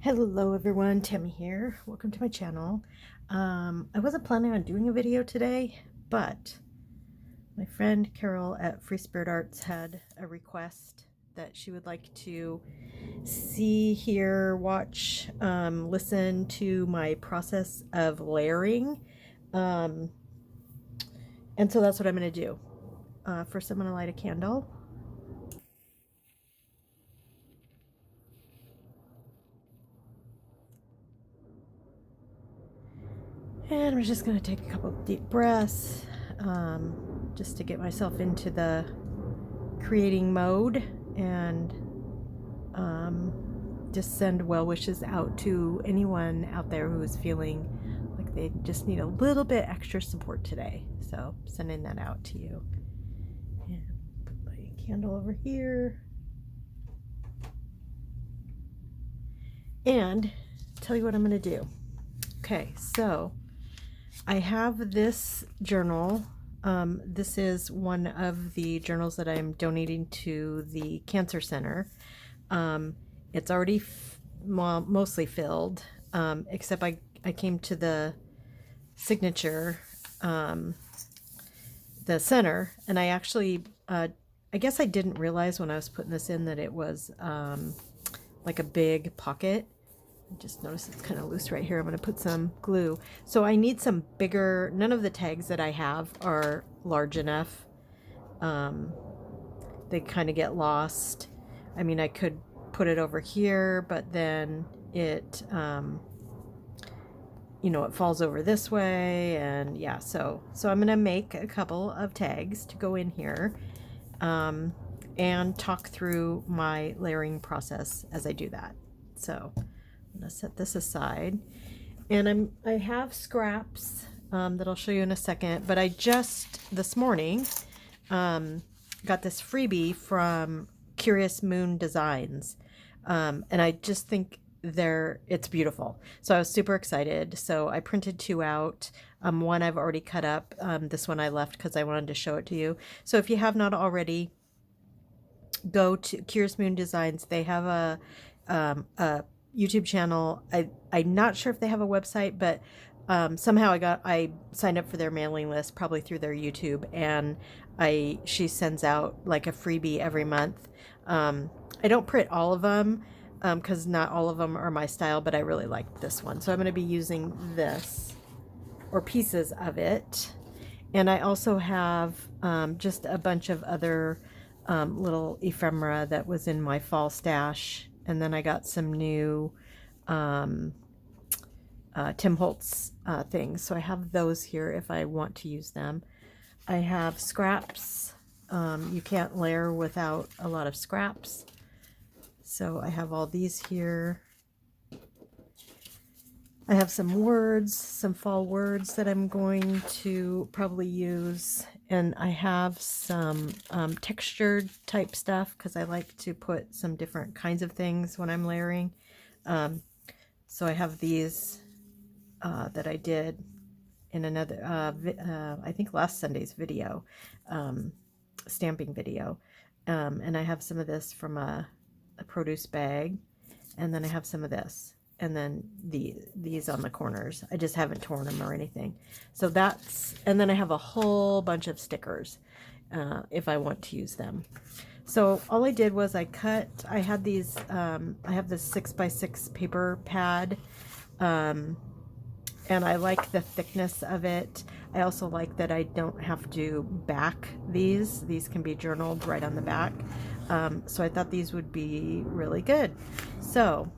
Hello everyone, Tammy here. Welcome to my channel. I wasn't planning on doing a video today, but my friend Carol at Free Spirit Arts had a request that she would like to see, hear, watch, listen to my process of layering. Um, and so that's what I'm going to do. First I'm going to light a candle. And I'm just going to take a couple of deep breaths just to get myself into the creating mode and just send well wishes out to anyone out there who is feeling like they just need a little bit extra support today. So sending that out to you. And put my candle over here. And tell you what I'm going to do. Okay, so I have this journal. This is one of the journals that I'm donating to the Cancer Center. It's already mostly filled, except I came to the signature, the center, and I actually, I guess I didn't realize when I was putting this in that it was like a big pocket. I just noticed it's kind of loose right here. I'm going to put some glue. So I need some bigger, none of the tags that I have are large enough. They kind of get lost. I mean, I could put it over here, but then it, it falls over this way. And yeah, so I'm going to make a couple of tags to go in here and talk through my layering process as I do that. So I'm going to set this aside, and I have scraps that I'll show you in a second, but I just this morning got this freebie from Curious Moon Designs, and I just think it's beautiful. So I was super excited. So I printed two out. One I've already cut up. This one I left because I wanted to show it to you. So if you have not already, go to Curious Moon Designs. They have a YouTube channel. I'm not sure if they have a website, but somehow I signed up for their mailing list, probably through their YouTube, and she sends out like a freebie every month. I don't print all of them because not all of them are my style, but I really like this one, so I'm going to be using this or pieces of it. And I also have just a bunch of other little ephemera that was in my fall stash. And then I got some new Tim Holtz things. So I have those here if I want to use them. I have scraps. You can't layer without a lot of scraps. So I have all these here. I have some words, some fall words that I'm going to probably use. And I have some textured type stuff because I like to put some different kinds of things when I'm layering. So I have these that I did in another, I think last Sunday's video, stamping video. And I have some of this from a produce bag. And then I have some of this. And then these on the corners. I just haven't torn them or anything. So and then I have a whole bunch of stickers if I want to use them. So all I did was I had these, I have this 6x6 paper pad, and I like the thickness of it. I also like that I don't have to back these. These can be journaled right on the back. So I thought these would be really good. So,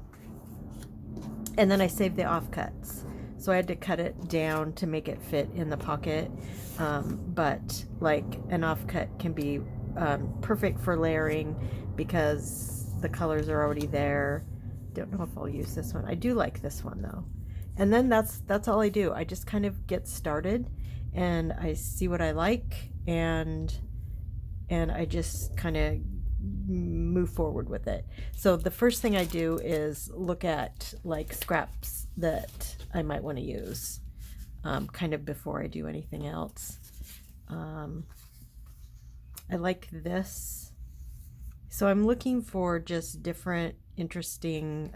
and then I saved the offcuts. So I had to cut it down to make it fit in the pocket. But like an offcut can be perfect for layering because the colors are already there. Don't know if I'll use this one. I do like this one though. And then that's all I do. I just kind of get started and I see what I like, and I just kind of move forward with it. So the first thing I do is look at like scraps that I might want to use kind of before I do anything else. I like this. So I'm looking for just different interesting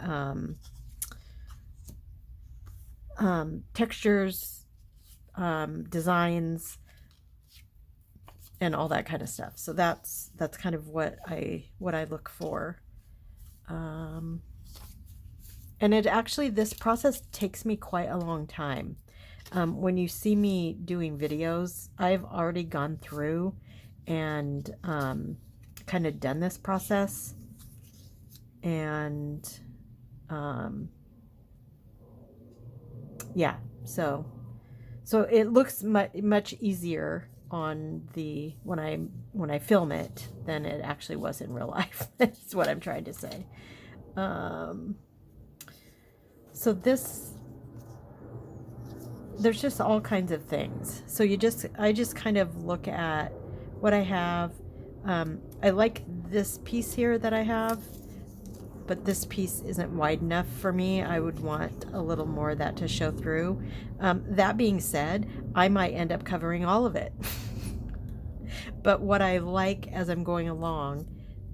textures, designs, and all that kind of stuff. So that's kind of what I look for. And it actually, this process takes me quite a long time. When you see me doing videos, I've already gone through and kind of done this process. And yeah, so it looks much easier on the when I film it than it actually was in real life. That's what I'm trying to say. So there's just all kinds of things. So I just kind of look at what I have. I like this piece here that I have, but this piece isn't wide enough for me. I would want a little more of that to show through. That being said, I might end up covering all of it. But what I like as I'm going along,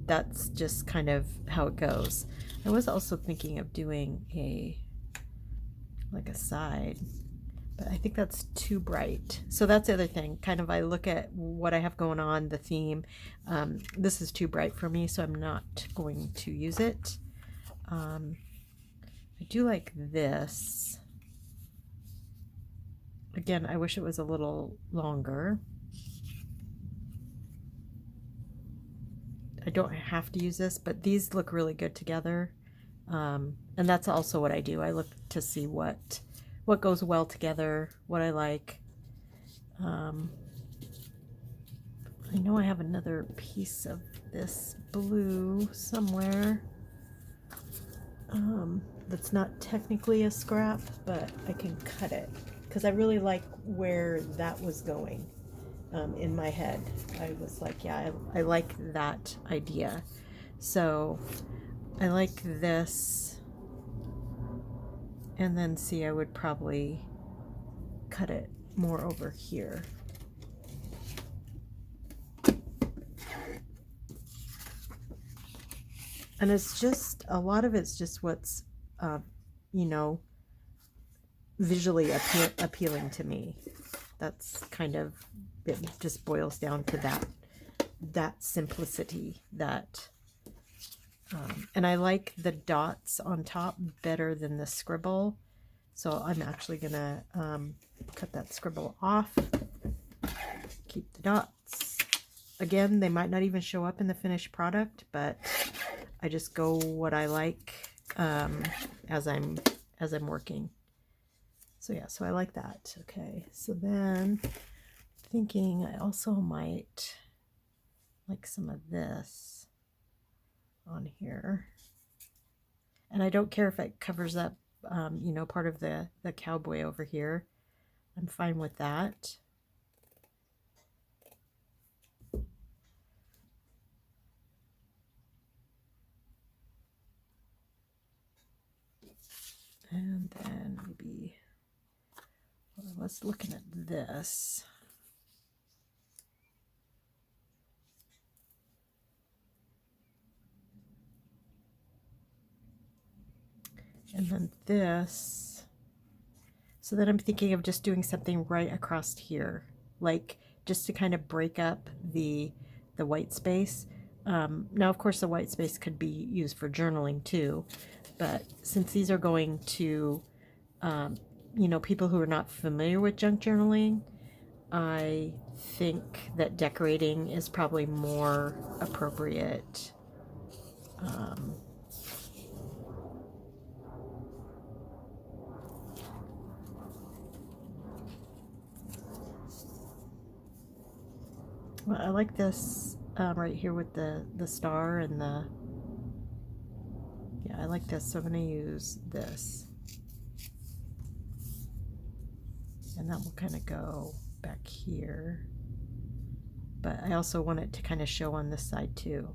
that's just kind of how it goes. I was also thinking of doing like a side, but I think that's too bright. So that's the other thing. Kind of I look at what I have going on, the theme. This is too bright for me, so I'm not going to use it. I do like this. Again, I wish it was a little longer. I don't have to use this, but these look really good together. And that's also what I do. I look to see what goes well together, what I like. I know I have another piece of this blue somewhere. That's not technically a scrap, but I can cut it because I really like where that was going. In my head, I was like, yeah, I like that idea. So I like this, and then see, I would probably cut it more over here. And it's just, a lot of it's just what's, you know, visually appealing to me. That's kind of, it just boils down to that simplicity, that, and I like the dots on top better than the scribble. So I'm actually gonna cut that scribble off, keep the dots. Again, they might not even show up in the finished product, but I just go what I like as I'm working. So yeah, so I like that. Okay, so then thinking I also might like some of this on here, and I don't care if it covers up you know, part of the cowboy over here. I'm fine with that. And then maybe, well, I was looking at this. And then this. So then I'm thinking of just doing something right across here, like just to kind of break up the white space. Now, of course, the white space could be used for journaling too, but since these are going to, you know, people who are not familiar with junk journaling, I think that decorating is probably more appropriate. Well, I like this right here with the star and the, yeah, I like this, so I'm going to use this. And that will kind of go back here. But I also want it to kind of show on this side too.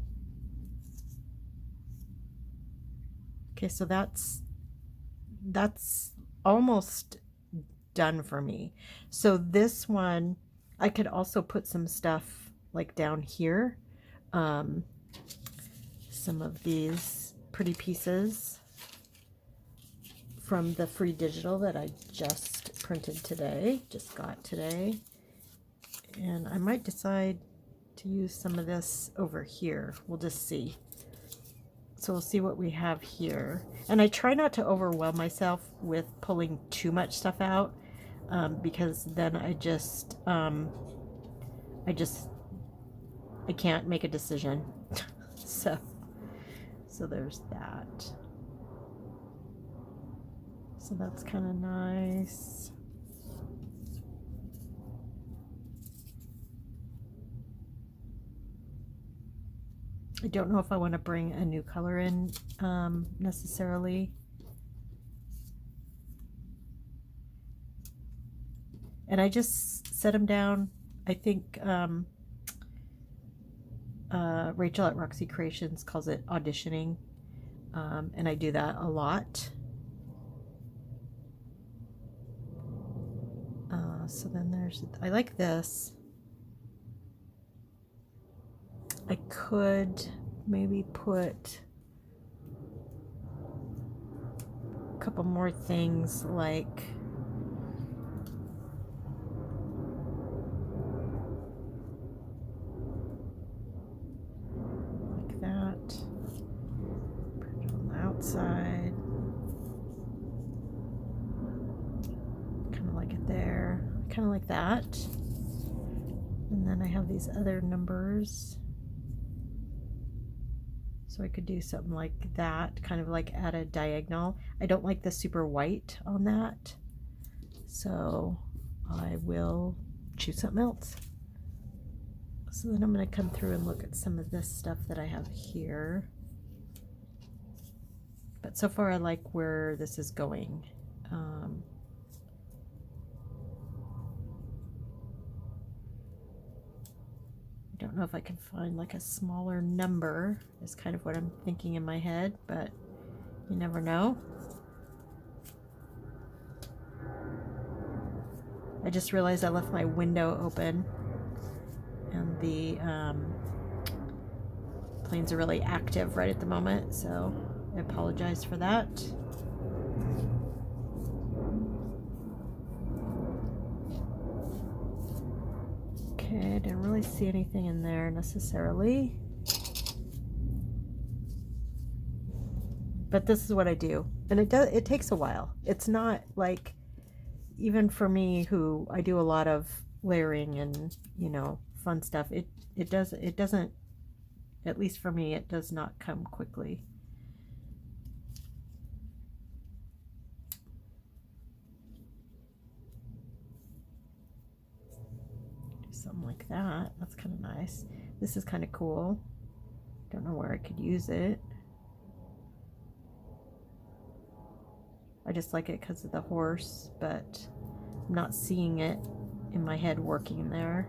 Okay, so that's almost done for me. So this one, I could also put some stuff like down here. Some of these pretty pieces from the free digital that I just printed today, just got today. And I might decide to use some of this over here. We'll just see. So we'll see what we have here. And I try not to overwhelm myself with pulling too much stuff out, because then I can't make a decision. so there's that. So that's kind of nice. I don't know if I want to bring a new color in necessarily. And I just set them down. I think Rachel at Roxy Creations calls it auditioning. And I do that a lot. So then I like this. I could maybe put a couple more things like that. Put it on the outside. Kind of like it there. Kind of like that. And then I have these other numbers. So I could do something like that, kind of like at a diagonal. I don't like the super white on that, so I will choose something else. So then I'm going to come through and look at some of this stuff that I have here. But so far I like where this is going. I don't know if I can find like a smaller number, is kind of what I'm thinking in my head, but you never know. I just realized I left my window open and the planes are really active right at the moment, so I apologize for that. Okay, I didn't really see anything in there necessarily. But this is what I do. And it takes a while. It's not like, even for me who I do a lot of layering and, you know, fun stuff, it doesn't, at least for me, it does not come quickly. Something like that. That's kind of nice. This is kind of cool. Don't know where I could use it. I just like it because of the horse, but I'm not seeing it in my head working there.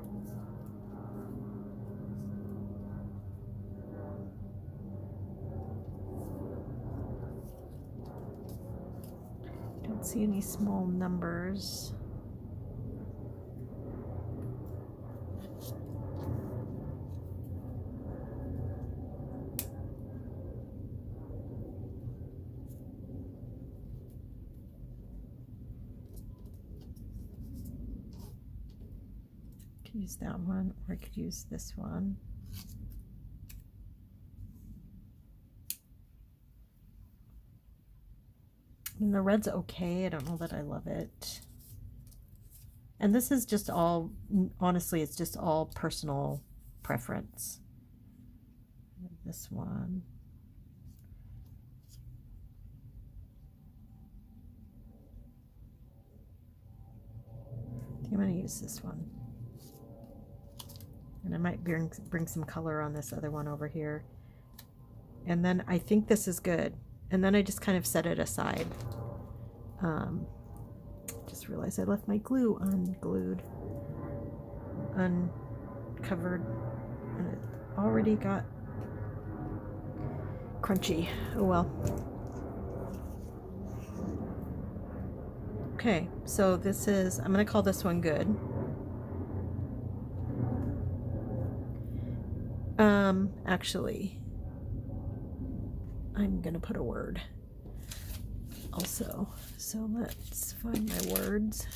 Don't see any small numbers. Use that one, or I could use this one. I mean, the red's okay. I don't know that I love it. And this is just all, honestly, it's just all personal preference. This one. I think I'm going to use this one. And I might bring some color on this other one over here. And then I think this is good. And then I just kind of set it aside. Just realized I left my glue uncovered. And it already got crunchy. Oh well. Okay, so this is, I'm going to call this one good. Actually, I'm gonna put a word. also. So let's find my words.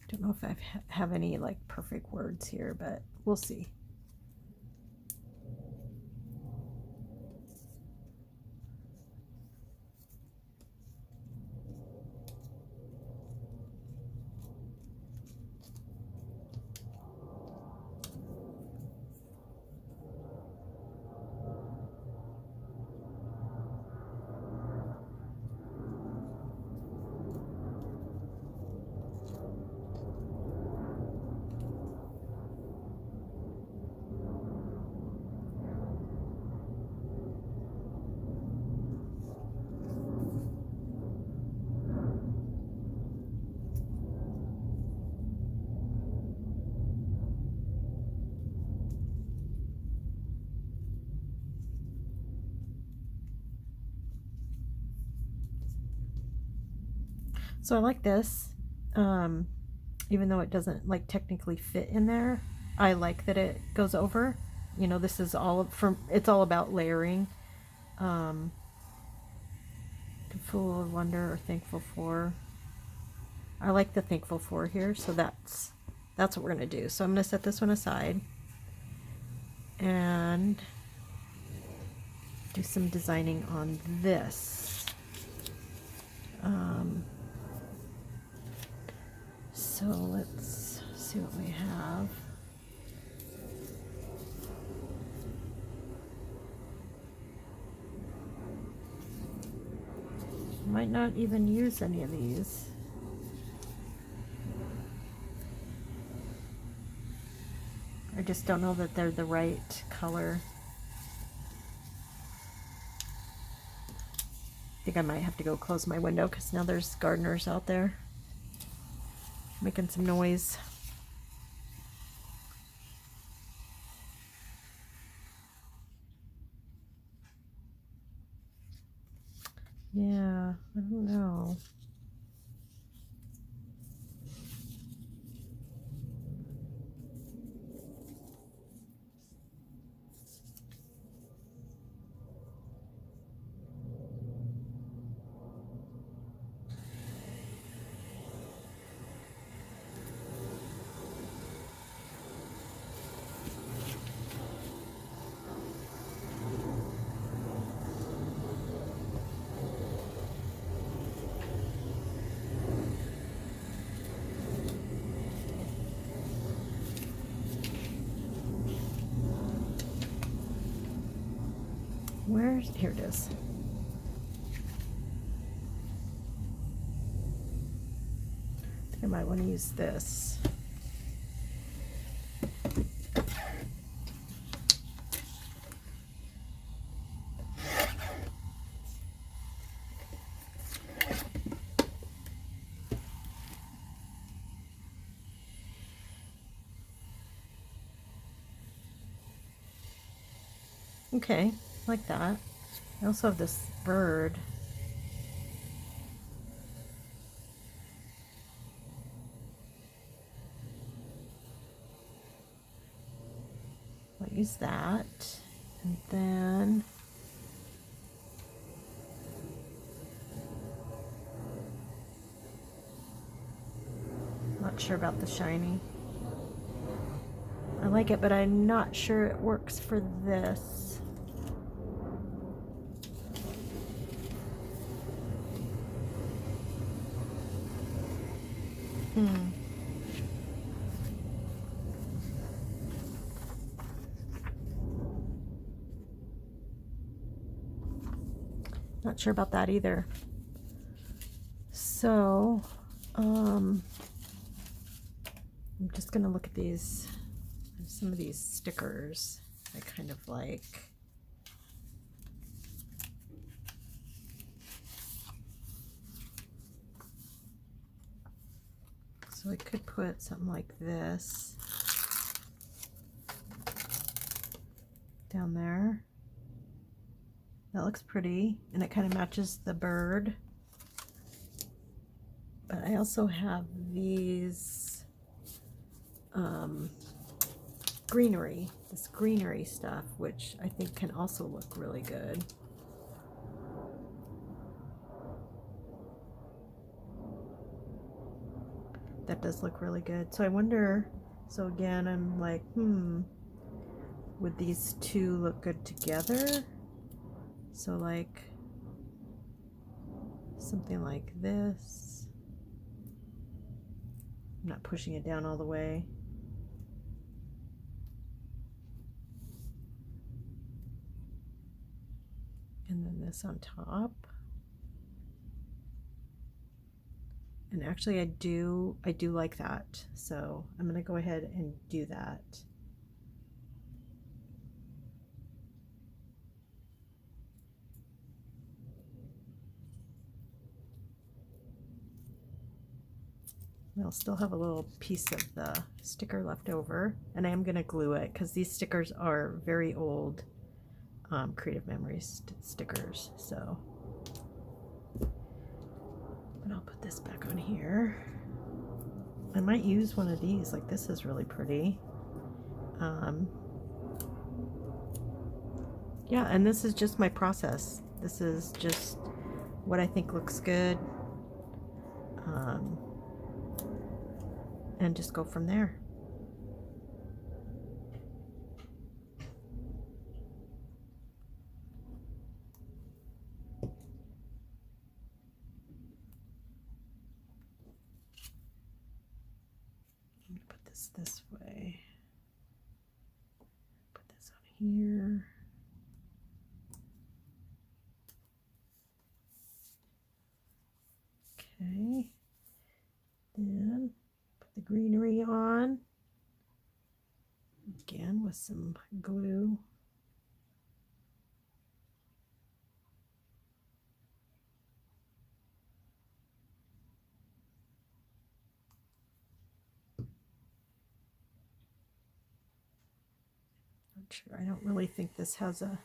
Don't know if I have any like perfect words here, but we'll see. So I like this, even though it doesn't like technically fit in there. I like that it goes over. You know, this is all from, it's all about layering. Full of wonder or thankful for. I like the thankful for here, so that's what we're gonna do. So I'm gonna set this one aside and do some designing on this. So let's see what we have. Might not even use any of these. I just don't know that they're the right color. I think I might have to go close my window because now there's gardeners out there making some noise. Yeah, I don't know. Here it is. I think I might want to use this. Okay, like that. I also have this bird. I'll use that. And then not sure about the shiny. I like it, but I'm not sure it works for this. Not sure about that either. So, I'm just gonna look at these, some of these stickers I kind of like. So I could put something like this down there. That looks pretty, and it kind of matches the bird. But I also have these this greenery stuff, which I think can also look really good. That does look really good. So I wonder, so again, I'm like, would these two look good together? So like something like this. I'm not pushing it down all the way. And then this on top. And actually I do like that. So I'm gonna go ahead and do that. I'll still have a little piece of the sticker left over, and I am going to glue it because these stickers are very old Creative Memories stickers. So, but I'll put this back on here. I might use one of these. Like, this is really pretty. Yeah, and this is just my process. This is just what I think looks good. And just go from there. I'm gonna put this way. Put this on here. Okay. Then put the greenery on. Again with some glue. Not sure. I don't really think this has a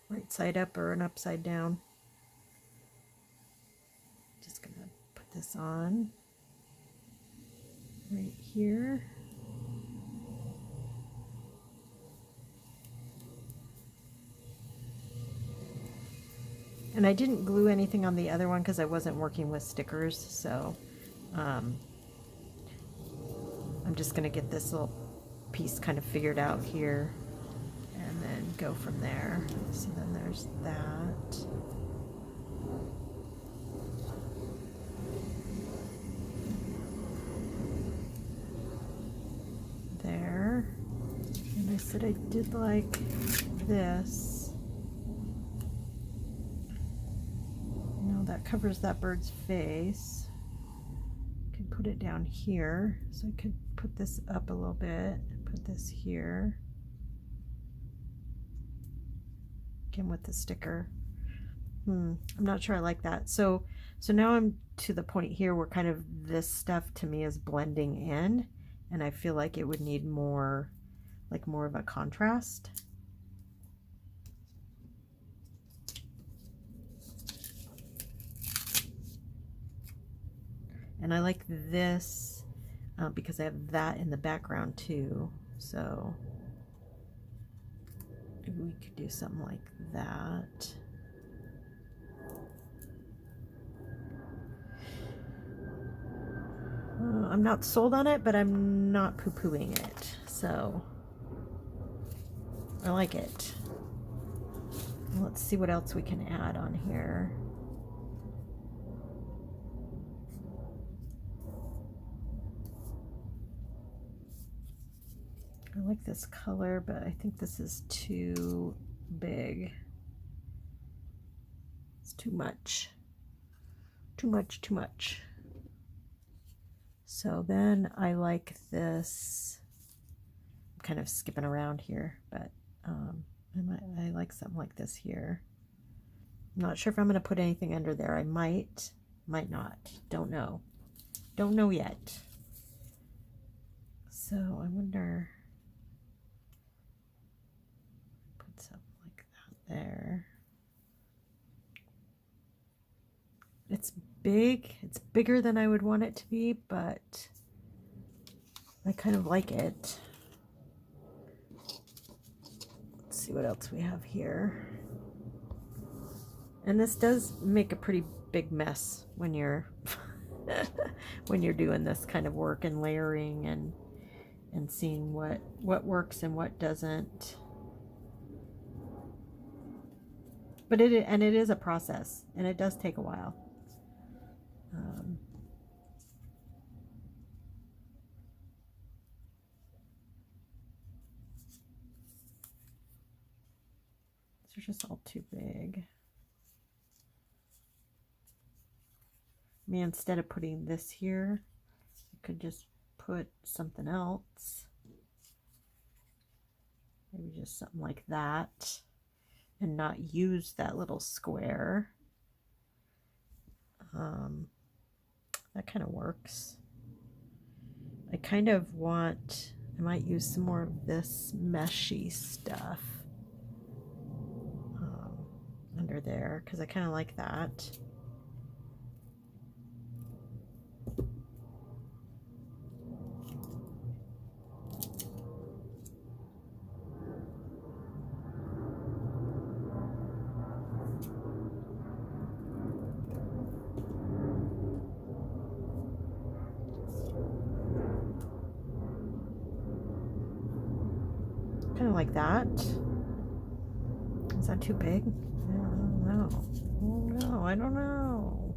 right side up or an upside down. Just gonna put this on right here. And I didn't glue anything on the other one because I wasn't working with stickers, so I'm just going to get this little piece kind of figured out here and then go from there. So then there's that. There. And I said I did like this. That covers that bird's face. I could put it down here, so I could put this up a little bit, put this here. Again with the sticker. I'm not sure I like that. So now I'm to the point here where kind of this stuff to me is blending in, and I feel like it would need more, like more of a contrast. And I like this because I have that in the background too. So maybe we could do something like that. I'm not sold on it, but I'm not poo-pooing it. So I like it. Let's see what else we can add on here. I like this color, but I think this is too big. It's too much. Too much, too much. So then I like this. I'm kind of skipping around here, but I like something like this here. I'm not sure if I'm going to put anything under there. I might not. Don't know. Don't know yet. So I wonder. Put something like that there. It's big. It's bigger than I would want it to be, but I kind of like it. see what else we have here. And this does make a pretty big mess when you're when you're doing this kind of work and layering and seeing what works and what doesn't. But it is a process, and it does take a while. They're just all too big. I mean, instead of putting this here, I could just put something else. Maybe just something like that, and not use that little square. That kind of works. I kind of want, I might use some more of this meshy stuff under there, because I kind of like that. Kind of like that. Is that too big? I don't know. Oh no, I don't know.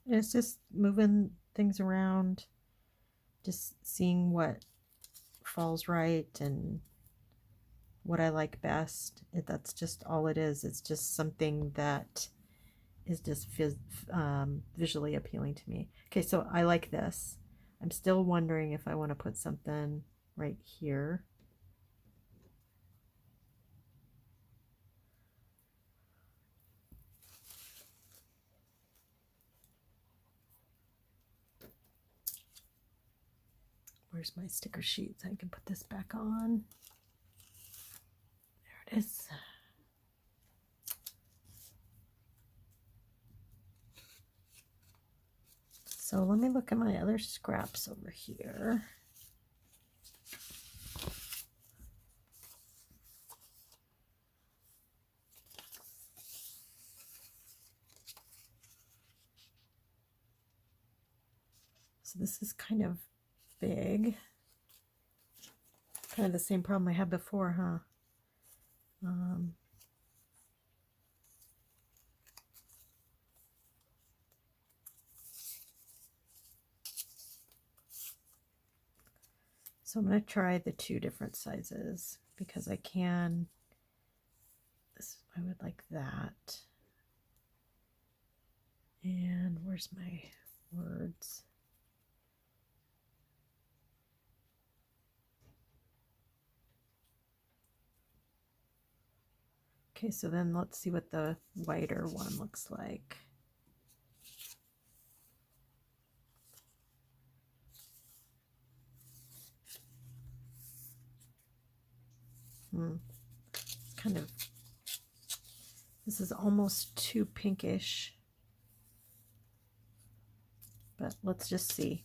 It's just moving things around, just seeing what falls right and what I like best. That's just all it is. It's just something that is just visually appealing to me. Okay, so I like this. I'm still wondering if I want to put something right here. Where's my sticker sheets? I can put this back on. There it is. So let me look at my other scraps over here. So this is kind of big. Kind of the same problem I had before, huh? So I'm going to try the two different sizes because I can. This, I would like that. And where's my words? Okay, so then let's see what the wider one looks like. Kind of, this is almost too pinkish, but let's just see.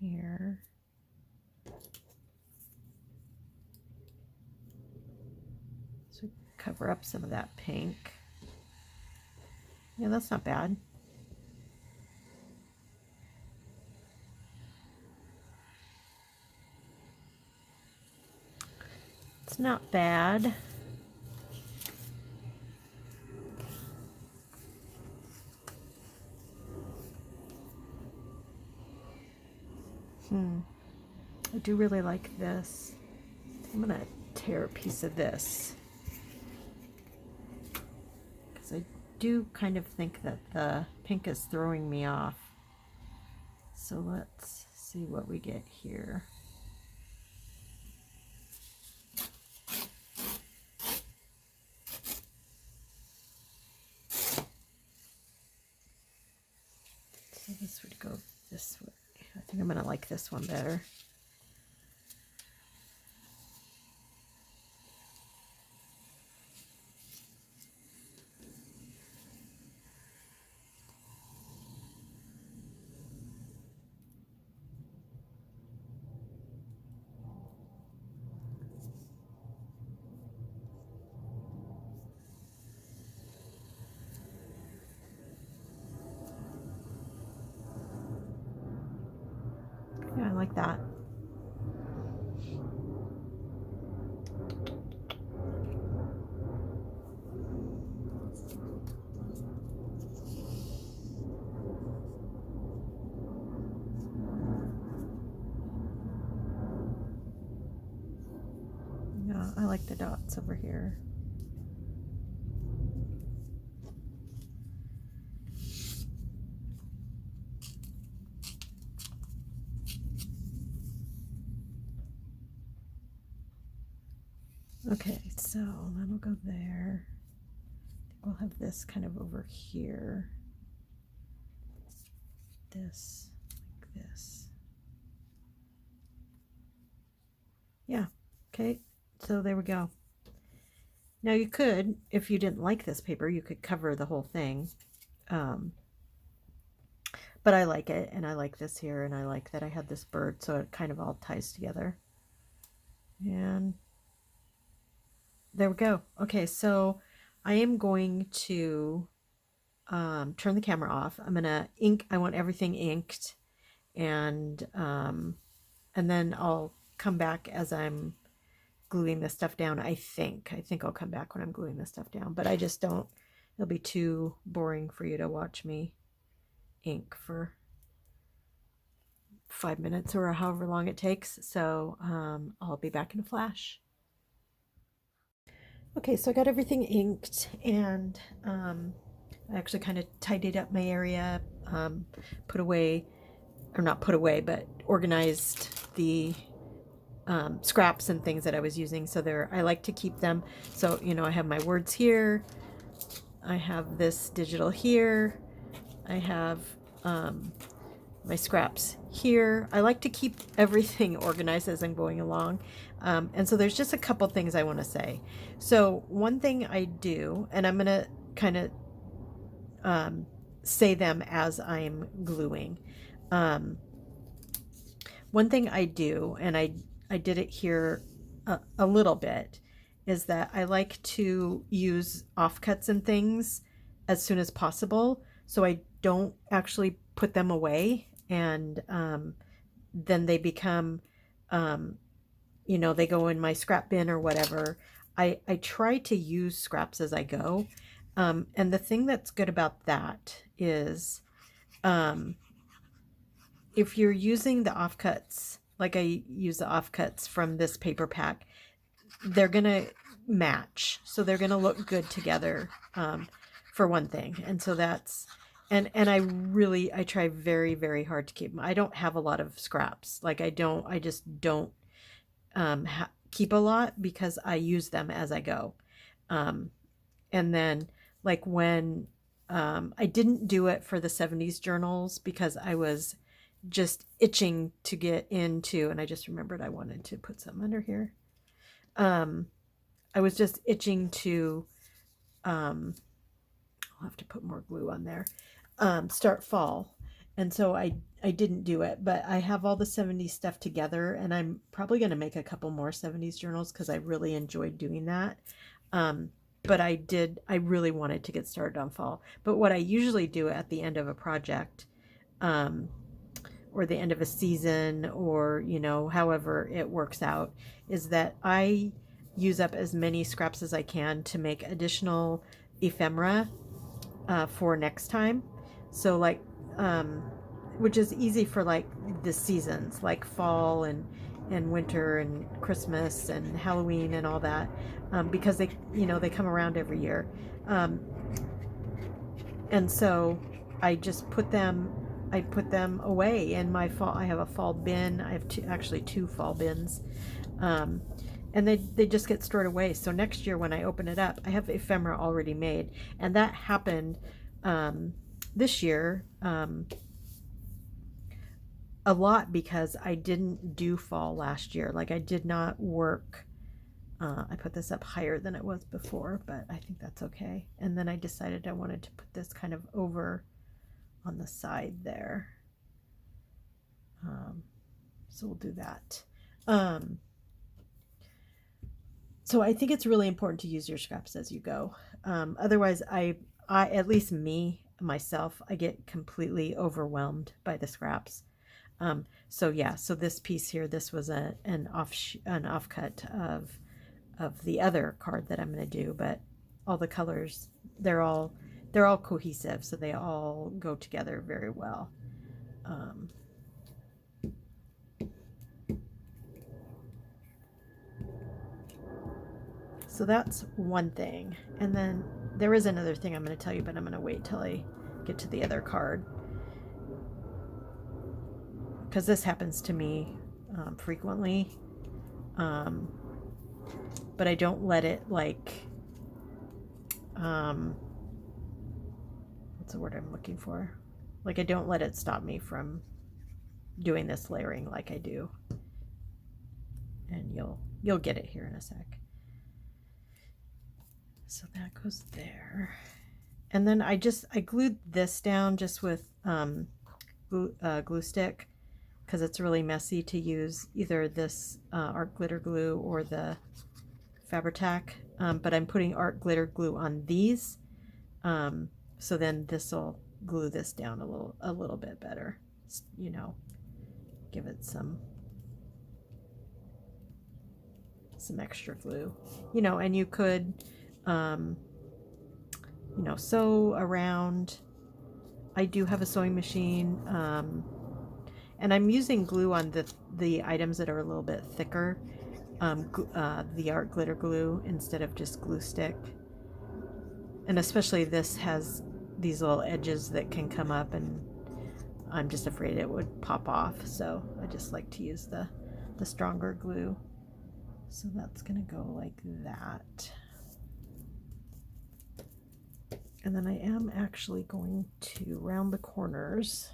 here. So cover up some of that pink. Yeah, that's not bad. It's not bad. I do really like this. I'm gonna tear a piece of this because I do kind of think that the pink is throwing me off. So let's see what we get here. So this would go this way. I think I'm gonna like this one better. Yeah, I like that. Yeah, I like the dots over here. Okay, so that'll go there. We'll have this kind of over here. This, like this. Yeah, okay, so there we go. Now you could, if you didn't like this paper, you could cover the whole thing. But I like it, and I like this here, and I like that I had this bird, so it kind of all ties together. And there we go. Okay, so I am going to turn the camera off. I'm gonna ink. I want everything inked, and then I'll come back as I'm gluing this stuff down. I think I'll come back when I'm gluing this stuff down, but I just don't. It'll be too boring for you to watch me ink for 5 minutes or however long it takes. So I'll be back in a flash. Okay, so I got everything inked, and I actually kind of tidied up my area, put away, or not put away, but organized the scraps and things that I was using. So I like to keep them. So, you know, I have my words here. I have this digital here. I have my scraps here. I like to keep everything organized as I'm going along. And so there's just a couple things I want to say. So one thing I do, and I'm going to kind of say them as I'm gluing. One thing I do, and I did it here a little bit, is that I like to use offcuts and things as soon as possible, so I don't actually put them away, and then they become, you know, they go in my scrap bin or whatever. I try to use scraps as I go, and the thing that's good about that is if you're using the offcuts, like I use the offcuts from this paper pack, they're gonna match, so they're gonna look good together, for one thing. And so that's, and I try very, very hard to keep them. I don't have a lot of scraps. Like I just don't keep a lot because I use them as I go. And then like when I didn't do it for the 70s journals because I was just itching to get into, and I just remembered I wanted to put some under here. I was just itching to, I'll have to put more glue on there, start fall. And so I didn't do it, but I have all the 70s stuff together, and I'm probably going to make a couple more 70s journals because I really enjoyed doing that. Um, but I really wanted to get started on fall. But what I usually do at the end of a project, um, or the end of a season, or, however it works out, is that I use up as many scraps as I can to make additional ephemera for next time. So, like, um, which is easy for like the seasons, like fall and winter and Christmas and Halloween and all that, because they come around every year, um, and so I just put them away in my fall. I have a fall bin. I have two fall bins, um, and they just get stored away. So next year when I open it up, I have ephemera already made, and that happened this year a lot because I didn't do fall last year. Like I did not work. I put this up higher than it was before, but I think that's okay. And then I decided I wanted to put this kind of over on the side there. So we'll do that. So I think it's really important to use your scraps as you go. Otherwise, I at least me myself, I get completely overwhelmed by the scraps. So yeah, so this piece here, this was an offcut of the other card that I'm going to do, but all the colors, they're all cohesive, so they all go together very well. So that's one thing. And then there is another thing I'm going to tell you, but I'm going to wait till I get to the other card. Because this happens to me frequently. But I don't let it, like, what's the word I'm looking for? Like, I don't let it stop me from doing this layering like I do. And you'll get it here in a sec. So that goes there. And then I glued this down just with glue stick, because it's really messy to use either this art glitter glue or the Fabri-Tac. But I'm putting art glitter glue on these, so then this will glue this down a little bit better. Give it some extra glue. And you could sew around. I do have a sewing machine, and I'm using glue on the items that are a little bit thicker, the art glitter glue instead of just glue stick. And especially this has these little edges that can come up, and I'm just afraid it would pop off, so I just like to use the stronger glue. So that's gonna go like that. And then I am actually going to round the corners.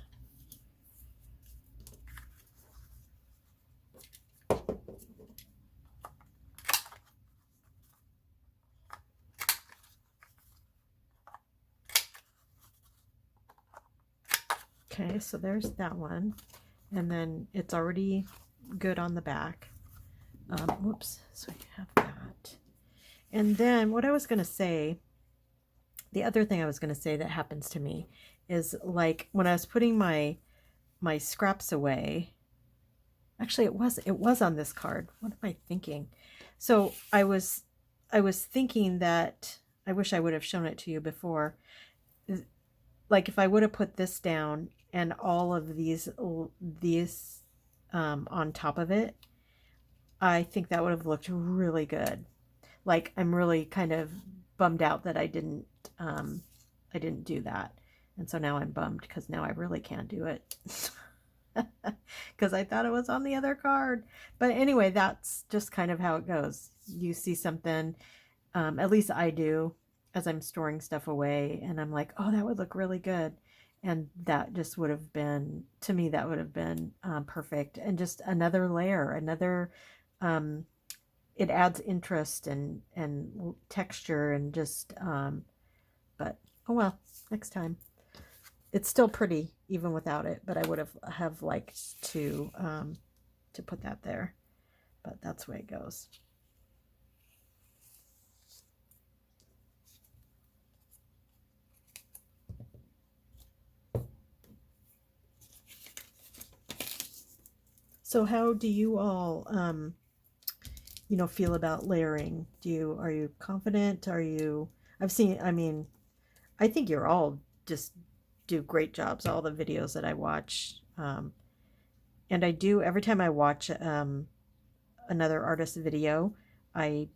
Okay, so there's that one. And then it's already good on the back. Whoops, so you have that. And then what I was going to say, the other thing I was going to say that happens to me is, like, when I was putting my scraps away, actually it was on this card. What am I thinking? So I was thinking that I wish I would have shown it to you before. Like, if I would have put this down and all of these on top of it, I think that would have looked really good. Like, I'm really kind of bummed out that I didn't do that. And so now I'm bummed because now I really can't do it. Because I thought it was on the other card. But anyway, that's just kind of how it goes. You see something, at least I do, as I'm storing stuff away, and I'm like, oh, that would look really good. And that just would have been, to me, that would have been perfect. And just another layer, it adds interest and texture and just, but oh well, next time. it's still pretty even without it, but I would have liked to put that there, but that's the way it goes. So how do you all, feel about layering? Are you confident? I mean, I think you're all just do great jobs, all the videos that I watch. And I do, every time I watch another artist's video, I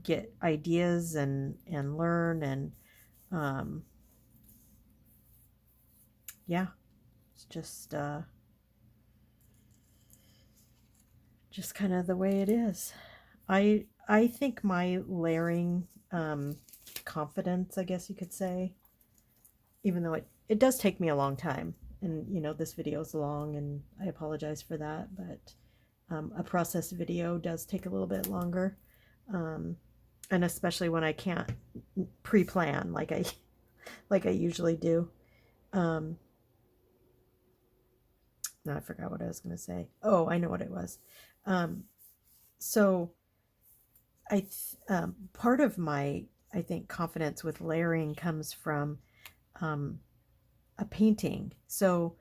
get ideas and learn um, yeah, it's just kind of the way it is. I think my layering confidence, I guess you could say, even though it does take me a long time, and this video is long, and I apologize for that, but a process video does take a little bit longer, and especially when I can't pre-plan like I usually do. No, I forgot what I was going to say. Oh, I know what it was. So part of my, I think, confidence with layering comes from a painting. So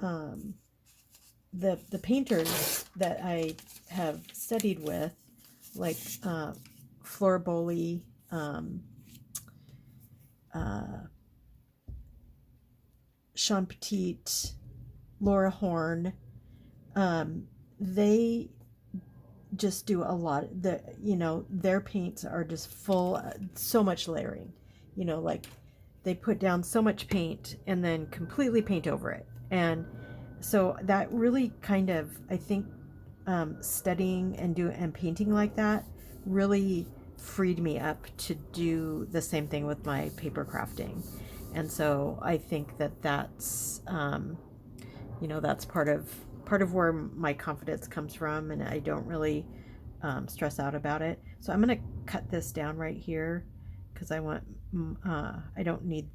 the painters that I have studied with, like Flora Bowley, Sean Petit, Laura Horn, they just do a lot. Their paints are just full, so much layering. Like they put down so much paint and then completely paint over it, and so that really kind of, I think, studying and painting like that really freed me up to do the same thing with my paper crafting. And so I think that's that's part of where my confidence comes from, and I don't really stress out about it. So I'm gonna cut this down right here because I don't need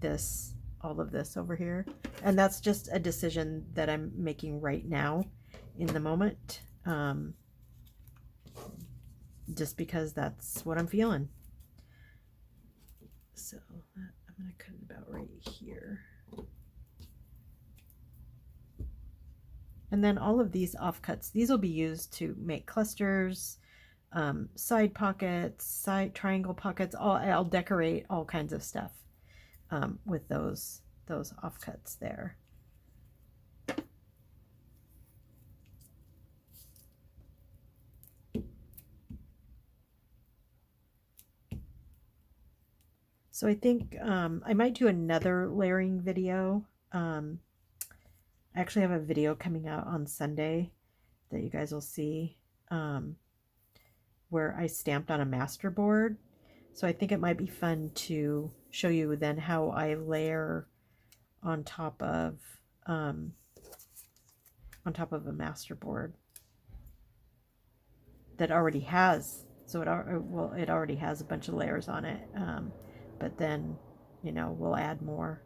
all of this over here, and that's just a decision that I'm making right now in the moment, just because that's what I'm feeling. So I'm gonna cut it about right here. And then all of these offcuts, these will be used to make clusters, side pockets, side triangle pockets. I'll decorate all kinds of stuff with those offcuts there. So I think I might do another layering video. I actually have a video coming out on Sunday that you guys will see, where I stamped on a master board. So I think it might be fun to show you then how I layer on top of a master board that already has, so it already has a bunch of layers on it, but then we'll add more,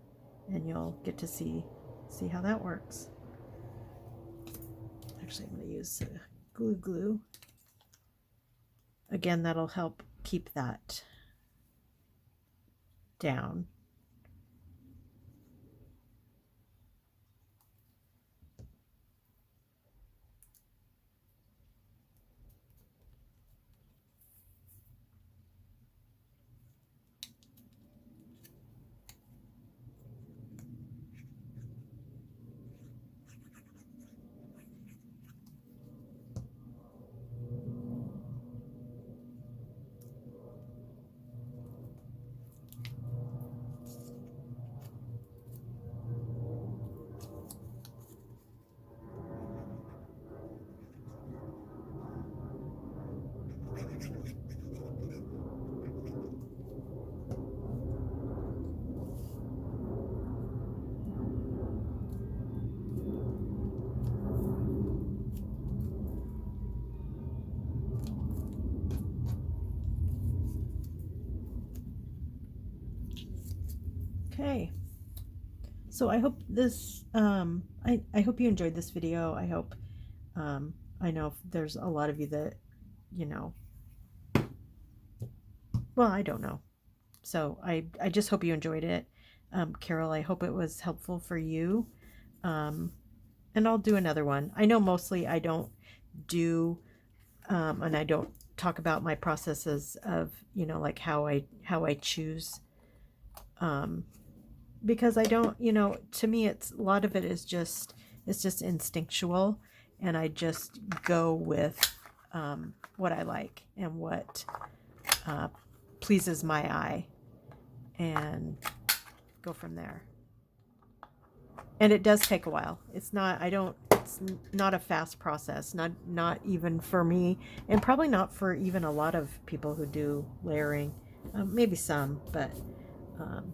and you'll get to see how that works. Actually, I'm going to use glue. Again, that'll help keep that down. Okay, So I hope this, I hope you enjoyed this video. I hope, I know there's a lot of you that, you know, well, I don't know. So I just hope you enjoyed it. Carol, I hope it was helpful for you. Um, and I'll do another one. I know mostly I don't do, and I don't talk about my processes of, you know, like how I choose, um, because I don't, you know, to me it's a lot of it is just, it's just instinctual, and I just go with what I like and what uh, pleases my eye, and go from there. And it does take a while. It's not, I don't, it's not a fast process, not even for me, and probably not for even a lot of people who do layering. Maybe some, but um,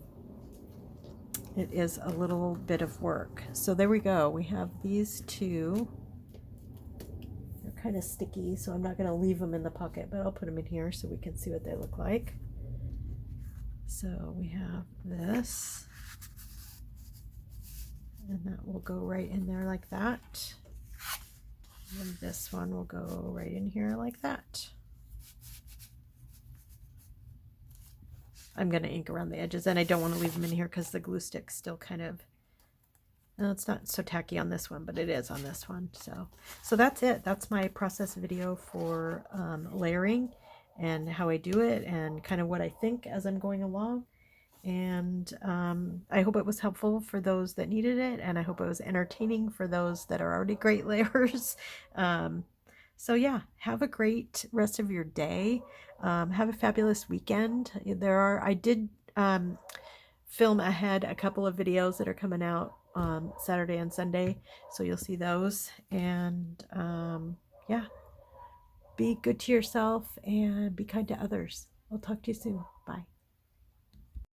it is a little bit of work. So there we go. We have these two. They're kind of sticky, so I'm not going to leave them in the pocket, but I'll put them in here so we can see what they look like. So we have this, and that will go right in there like that. And this one will go right in here like that. I'm going to ink around the edges, and I don't want to leave them in here because the glue stick's still kind of, no, it's not so tacky on this one, but it is on this one. So that's it. That's my process video for layering and how I do it and kind of what I think as I'm going along. And I hope it was helpful for those that needed it, and I hope it was entertaining for those that are already great layers. So yeah, have a great rest of your day. Have a fabulous weekend. I did film ahead a couple of videos that are coming out Saturday and Sunday, so you'll see those. And yeah, be good to yourself and be kind to others. I'll talk to you soon. Bye.